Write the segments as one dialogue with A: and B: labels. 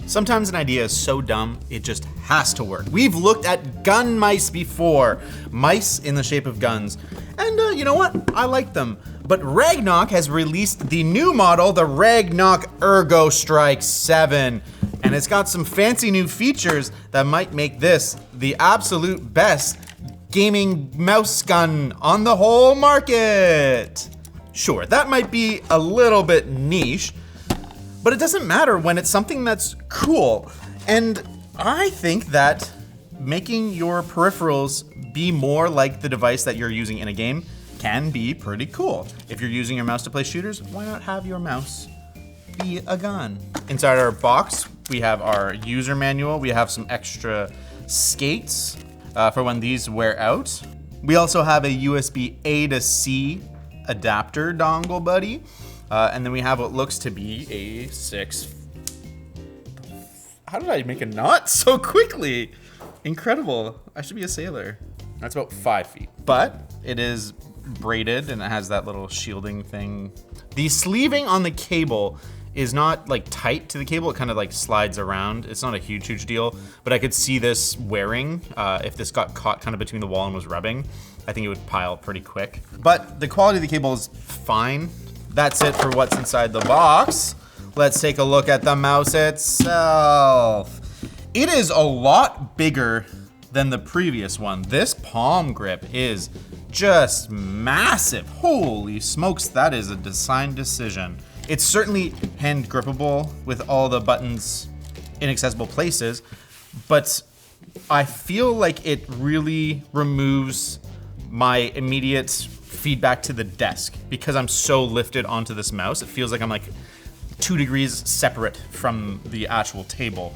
A: Sometimes an idea is so dumb, it just has to work. We've looked at gun mice before, mice in the shape of guns, and you know what? I like them. But Ragnok has released the new model, the Ragnok ErgoStrike7, and it's got some fancy new features that might make this the absolute best gaming mouse gun on the whole market. Sure, that might be a little bit niche, but it doesn't matter when it's something that's cool. And I think that making your peripherals be more like the device that you're using in a game can be pretty cool. If you're using your mouse to play shooters, why not have your mouse be a gun? Inside our box, we have our user manual. We have some extra skates for when these wear out. We also have a USB A to C adapter dongle buddy. And then we have what looks to be a how did I make a knot so quickly? Incredible, I should be a sailor. That's about 5 feet, but it is braided and it has that little shielding thing. The sleeving on the cable is not like tight to the cable, it kind of like slides around. It's not a huge deal, but I could see this wearing. If this got caught kind of between the wall and was rubbing, I think it would pile pretty quick. But the quality of the cable is fine. That's it for what's inside the box. Let's take a look at the mouse itself. It is a lot bigger than the previous one. This palm grip is just massive. Holy smokes, that is a design decision. It's certainly hand grippable with all the buttons in accessible places, but I feel like it really removes my immediate feedback to the desk because I'm so lifted onto this mouse. It feels like I'm like 2 degrees separate from the actual table.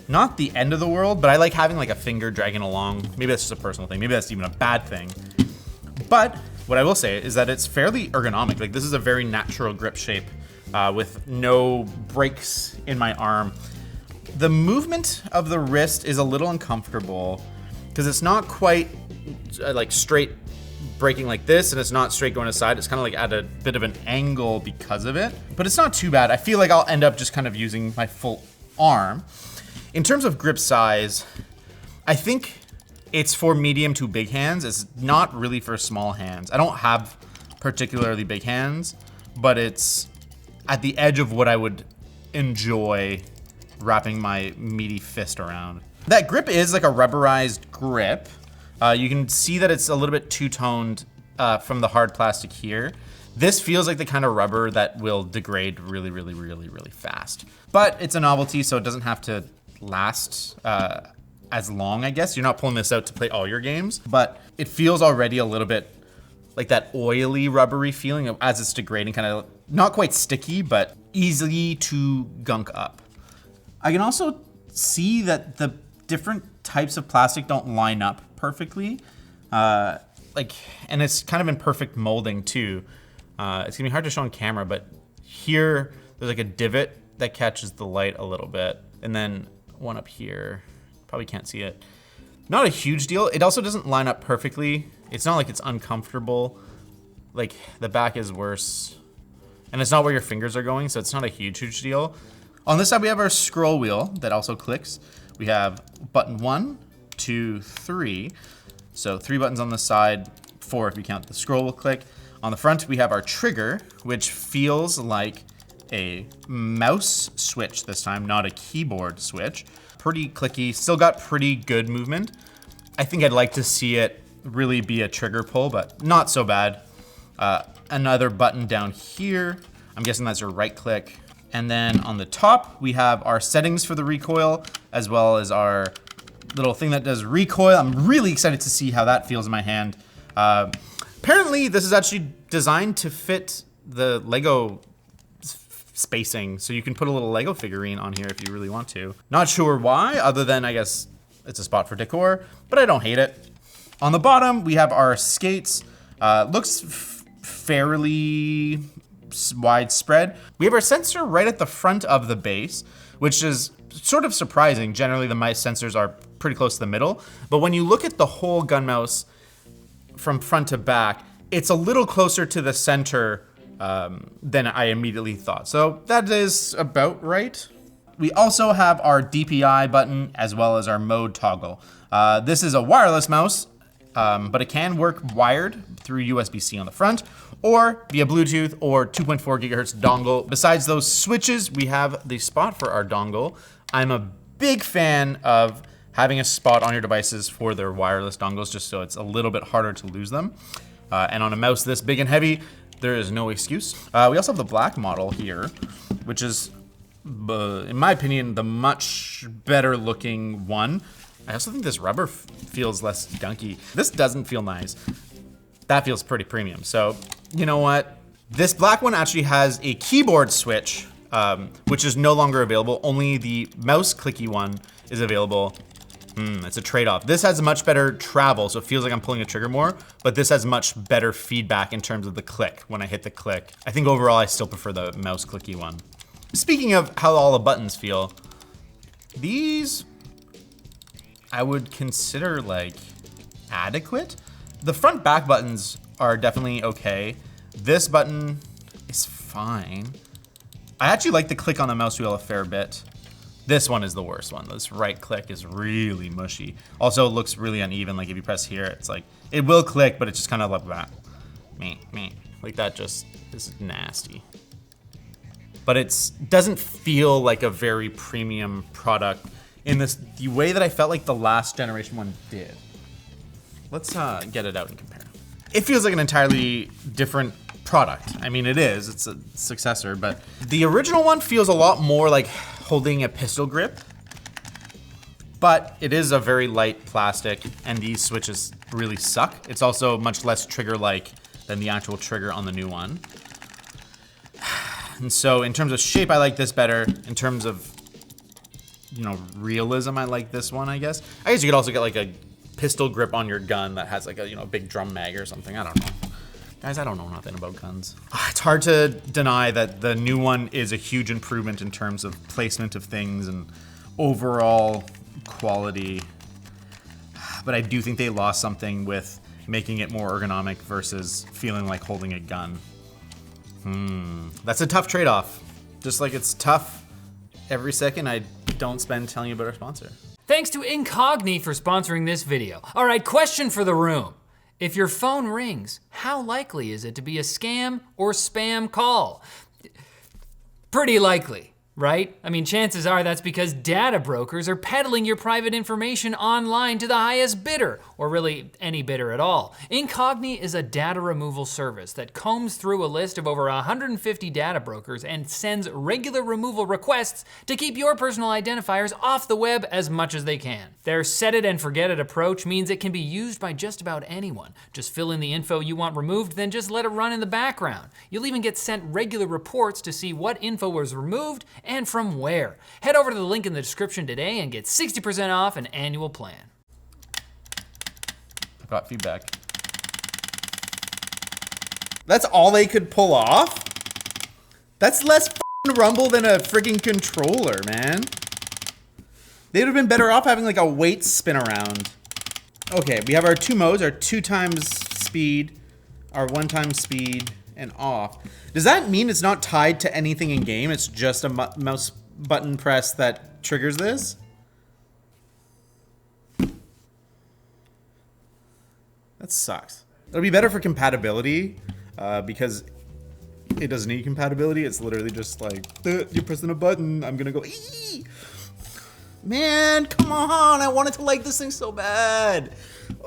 A: Not the end of the world, but I like having like a finger dragging along. Maybe that's just a personal thing. Maybe that's even a bad thing. But what I will say is that it's fairly ergonomic. Like this is a very natural grip shape with no breaks in my arm. The movement of the wrist is a little uncomfortable because it's not quite like straight breaking like this, and it's not straight going aside. It's kind of like at a bit of an angle because of it, but it's not too bad. I feel like I'll end up just kind of using my full arm. In terms of grip size, I think it's for medium to big hands. It's not really for small hands. I don't have particularly big hands, but it's at the edge of what I would enjoy wrapping my meaty fist around. That grip is like a rubberized grip. You can see that it's a little bit two-toned from the hard plastic here. This feels like the kind of rubber that will degrade really fast. But it's a novelty, so it doesn't have to last as long, I guess. You're not pulling this out to play all your games, but it feels already a little bit like that oily, rubbery feeling as it's degrading, kind of not quite sticky, but easy to gunk up. I can also see that the different types of plastic don't line up perfectly. And it's kind of in perfect molding too. It's gonna be hard to show on camera, but here there's like a divot that catches the light a little bit. And then one up here, probably can't see it. Not a huge deal. It also doesn't line up perfectly. It's not like it's uncomfortable. Like the back is worse. And it's not where your fingers are going, so it's not a huge deal. On this side, we have our scroll wheel that also clicks. We have button 1, 2, 3. So 3 buttons on the side, 4 if you count the scroll wheel click. On the front, we have our trigger, which feels like a mouse switch this time, not a keyboard switch. Pretty clicky, still got pretty good movement. I think I'd like to see it really be a trigger pull, but not so bad. Another button down here. I'm guessing that's your right click. And then on the top, we have our settings for the recoil, as well as our little thing that does recoil. I'm really excited to see how that feels in my hand. Apparently, this is actually designed to fit the Lego spacing, so you can put a little Lego figurine on here if you really want to. Not sure why, other than I guess it's a spot for decor, but I don't hate it. On the bottom, we have our skates. Looks fairly widespread. We have our sensor right at the front of the base, which is sort of surprising. Generally, the mice sensors are pretty close to the middle, but when you look at the whole gun mouse from front to back, it's a little closer to the center than I immediately thought. So that is about right. We also have our DPI button as well as our mode toggle. This is a wireless mouse, but it can work wired through USB-C on the front or via Bluetooth or 2.4 gigahertz dongle. Besides those switches, we have the spot for our dongle. I'm a big fan of having a spot on your devices for their wireless dongles, just so it's a little bit harder to lose them. And on a mouse this big and heavy, there is no excuse. We also have the black model here, which is, in my opinion, the much better looking one. I also think this rubber feels less gunky. This doesn't feel nice. That feels pretty premium. So, you know what? This black one actually has a keyboard switch, which is no longer available. Only the mouse clicky one is available. It's a trade-off. This has much better travel, so it feels like I'm pulling a trigger more, but this has much better feedback in terms of the click when I hit the click. I think overall I still prefer the mouse clicky one. Speaking of how all the buttons feel, these I would consider like adequate. The front back buttons are definitely okay. This button is fine. I actually like the click on the mouse wheel a fair bit. This one is the worst one. This right click is really mushy. Also, it looks really uneven. Like if you press here, it's like, it will click, but it's just kind of like that. Like that just is nasty. But it doesn't feel like a very premium product in the way that I felt like the last generation one did. Let's get it out and compare. It feels like an entirely different product. I mean, it is, it's a successor, but the original one feels a lot more like holding a pistol grip, but it is a very light plastic and these switches really suck. It's also much less trigger-like than the actual trigger on the new one. And so in terms of shape, I like this better. In terms of, you know, realism, I like this one, I guess. I guess you could also get like a pistol grip on your gun that has like a, you know, big drum mag or something. I don't know. Guys, I don't know nothing about guns. It's hard to deny that the new one is a huge improvement in terms of placement of things and overall quality. But I do think they lost something with making it more ergonomic versus feeling like holding a gun. That's a tough trade-off. Just like it's tough every second I don't spend telling you about our sponsor.
B: Thanks to Incogni for sponsoring this video. All right, question for the room. If your phone rings, how likely is it to be a scam or spam call? Pretty likely, right? I mean, chances are that's because data brokers are peddling your private information online to the highest bidder, or really any bidder at all. Incogni is a data removal service that combs through a list of over 150 data brokers and sends regular removal requests to keep your personal identifiers off the web as much as they can. Their set it and forget it approach means it can be used by just about anyone. Just fill in the info you want removed, then just let it run in the background. You'll even get sent regular reports to see what info was removed and from where. Head over to the link in the description today and get 60% off an annual plan.
A: I've got feedback. That's all they could pull off? That's less f***ing rumble than a friggin' controller, man. They would have been better off having like a weight spin around. Okay, we have our two modes, our 2 times speed, our 1 time speed, and off. Does that mean it's not tied to anything in game? It's just a mouse button press that triggers this? That sucks. It'll be better for compatibility because it doesn't need compatibility. It's literally just like, you're pressing a button, I'm gonna go, ee! Man, come on, I wanted to like this thing so bad.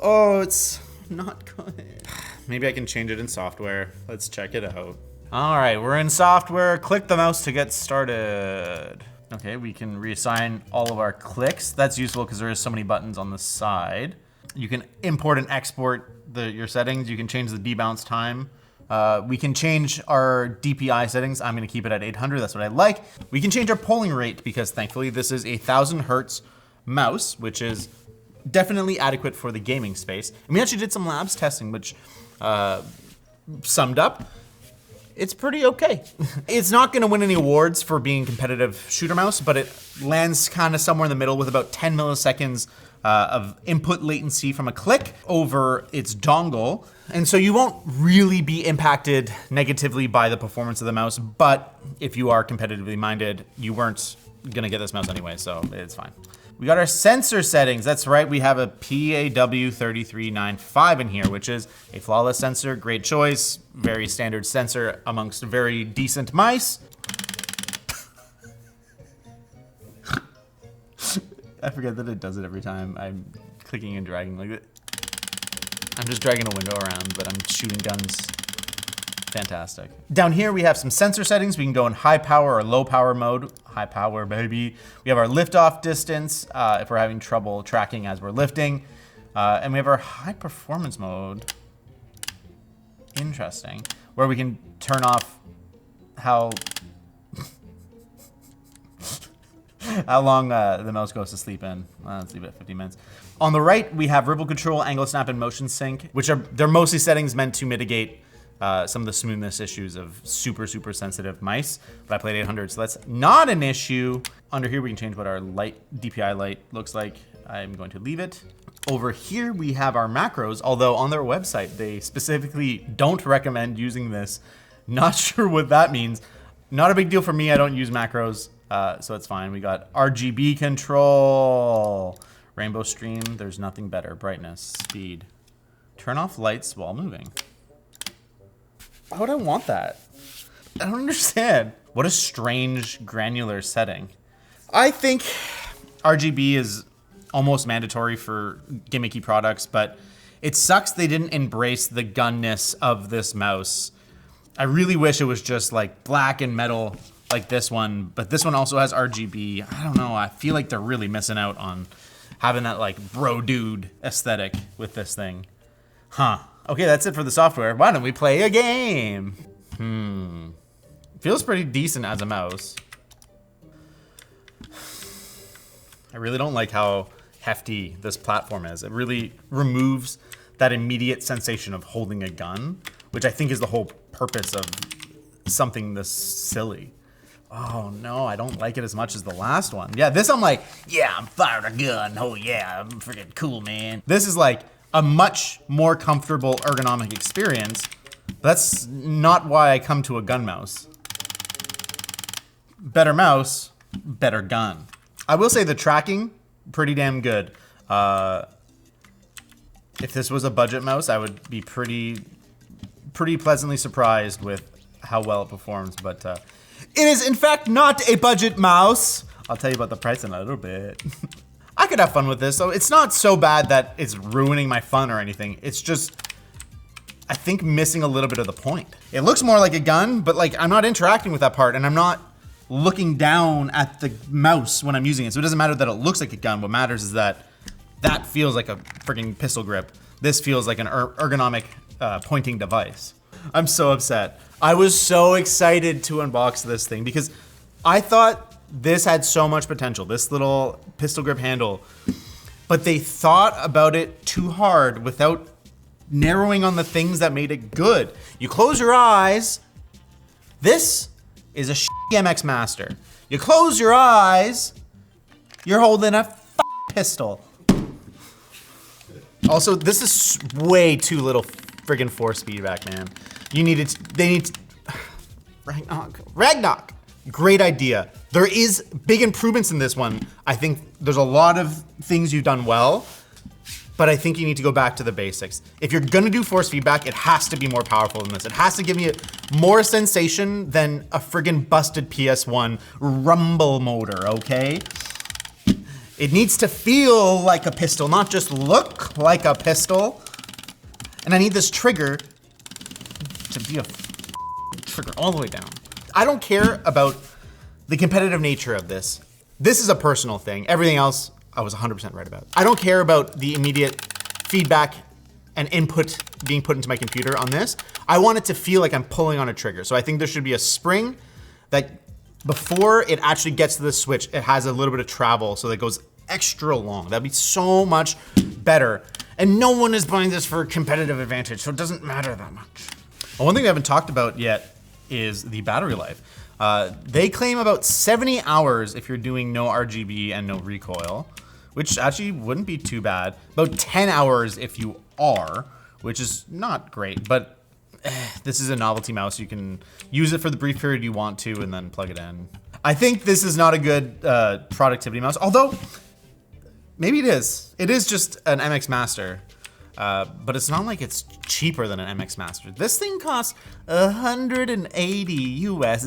A: Oh, it's not good. Maybe I can change it in software. Let's check it out. All right, we're in software. Click the mouse to get started. Okay, we can reassign all of our clicks. That's useful because there is so many buttons on the side. You can import and export your settings. You can change the debounce time. We can change our DPI settings. I'm gonna keep it at 800, that's what I like. We can change our polling rate because thankfully this is a 1000 hertz mouse, which is definitely adequate for the gaming space. And we actually did some labs testing, which summed up, it's pretty okay. It's not gonna win any awards for being competitive shooter mouse, but it lands kind of somewhere in the middle with about 10 milliseconds of input latency from a click over its dongle. And so you won't really be impacted negatively by the performance of the mouse, but if you are competitively minded, you weren't gonna get this mouse anyway, so it's fine. We got our sensor settings. That's right, we have a PAW3395 in here, which is a flawless sensor, great choice, very standard sensor amongst very decent mice. I forget that it does it every time I'm clicking and dragging like that. I'm just dragging a window around, but I'm shooting guns. Fantastic. Down here we have some sensor settings. We can go in high power or low power mode. High power, baby. We have our liftoff distance if we're having trouble tracking as we're lifting. And we have our high performance mode. Interesting. Where we can turn off how long the mouse goes to sleep in. Let's leave it at 50 minutes. On the right, we have ripple control, angle snap, and motion sync, which they're mostly settings meant to mitigate some of the smoothness issues of super sensitive mice. But I played 800, so that's not an issue. Under here, we can change what our light DPI light looks like. I'm going to leave it. Over here, we have our macros, although on their website, they specifically don't recommend using this. Not sure what that means. Not a big deal for me, I don't use macros, so it's fine. We got RGB control, rainbow stream, there's nothing better, brightness, speed. Turn off lights while moving. Why would I want that? I don't understand. What a strange granular setting. I think RGB is almost mandatory for gimmicky products, but it sucks they didn't embrace the gunness of this mouse. I really wish it was just like black and metal like this one, but this one also has RGB. I don't know, I feel like they're really missing out on having that like bro dude aesthetic with this thing. Huh. Okay, that's it for the software. Why don't we play a game? Feels pretty decent as a mouse. I really don't like how hefty this platform is. It really removes that immediate sensation of holding a gun, which I think is the whole purpose of something this silly. Oh no, I don't like it as much as the last one. Yeah, this I'm like, yeah, I'm firing a gun. Oh yeah, I'm freaking cool, man. This is like a much more comfortable ergonomic experience. That's not why I come to a gun mouse. Better mouse, better gun. I will say the tracking, pretty damn good. If this was a budget mouse, I would be pretty pleasantly surprised with how well it performs, but it is in fact not a budget mouse. I'll tell you about the price in a little bit. I could have fun with this, so it's not so bad that it's ruining my fun or anything. It's just, I think, missing a little bit of the point. It looks more like a gun, but like I'm not interacting with that part, and I'm not looking down at the mouse when I'm using it. So it doesn't matter that it looks like a gun. What matters is that that feels like a freaking pistol grip. This feels like an ergonomic pointing device. I'm so upset. I was so excited to unbox this thing because I thought this had so much potential, this little pistol grip handle, but they thought about it too hard without narrowing on the things that made it good. You close your eyes, this is a MX Master. You close your eyes, you're holding a pistol. Also, this is way too little friggin' force feedback, man. They need Ragnok, great idea. There is big improvements in this one. I think there's a lot of things you've done well, but I think you need to go back to the basics. If you're gonna do force feedback, it has to be more powerful than this. It has to give me more sensation than a friggin' busted PS1 rumble motor, okay? It needs to feel like a pistol, not just look like a pistol. And I need this trigger to be a trigger all the way down. I don't care about the competitive nature of this. This is a personal thing. Everything else, I was 100% right about. I don't care about the immediate feedback and input being put into my computer on this. I want it to feel like I'm pulling on a trigger. So I think there should be a spring that before it actually gets to the switch, it has a little bit of travel so that it goes extra long. That'd be so much better. And no one is buying this for competitive advantage, so it doesn't matter that much. Well, one thing we haven't talked about yet is the battery life. They claim about 70 hours if you're doing no RGB and no recoil, which actually wouldn't be too bad. About 10 hours if you are, which is not great, but This is a novelty mouse. You can use it for the brief period you want to and then plug it in. I think this is not a good productivity mouse, although maybe it is. It is just an MX Master, but it's not like it's cheaper than an MX Master. This thing costs $180 US.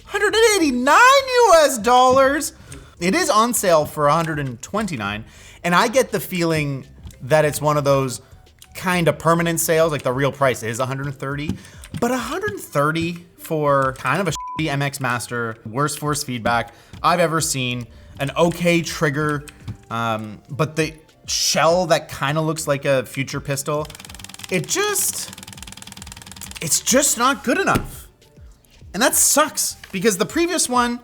A: 189 US dollars. It is on sale for 129, and I get the feeling that it's one of those kind of permanent sales, like the real price is 130, but 130 for kind of a shitty MX Master, worst force feedback I've ever seen, an okay trigger, but the shell that kind of looks like a future pistol, it's just not good enough. And that sucks because the previous one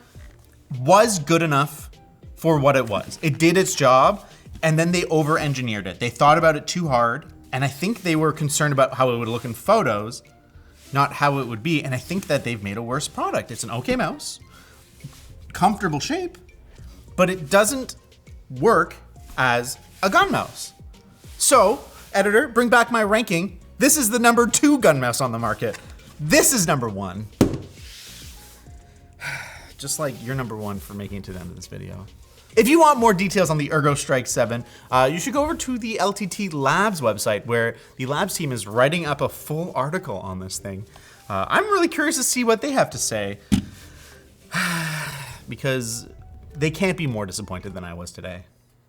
A: was good enough for what it was. It did its job, and then they over-engineered it. They thought about it too hard, and I think they were concerned about how it would look in photos, not how it would be, and I think that they've made a worse product. It's an okay mouse, comfortable shape, but it doesn't work as a gun mouse. So, editor, bring back my ranking. This is the number 2 gun mouse on the market. This is number 1. Just like you're number 1 for making it to the end of this video. If you want more details on the ErgoStrike7, you should go over to the LTT Labs website where the Labs team is writing up a full article on this thing. I'm really curious to see what they have to say because they can't be more disappointed than I was today.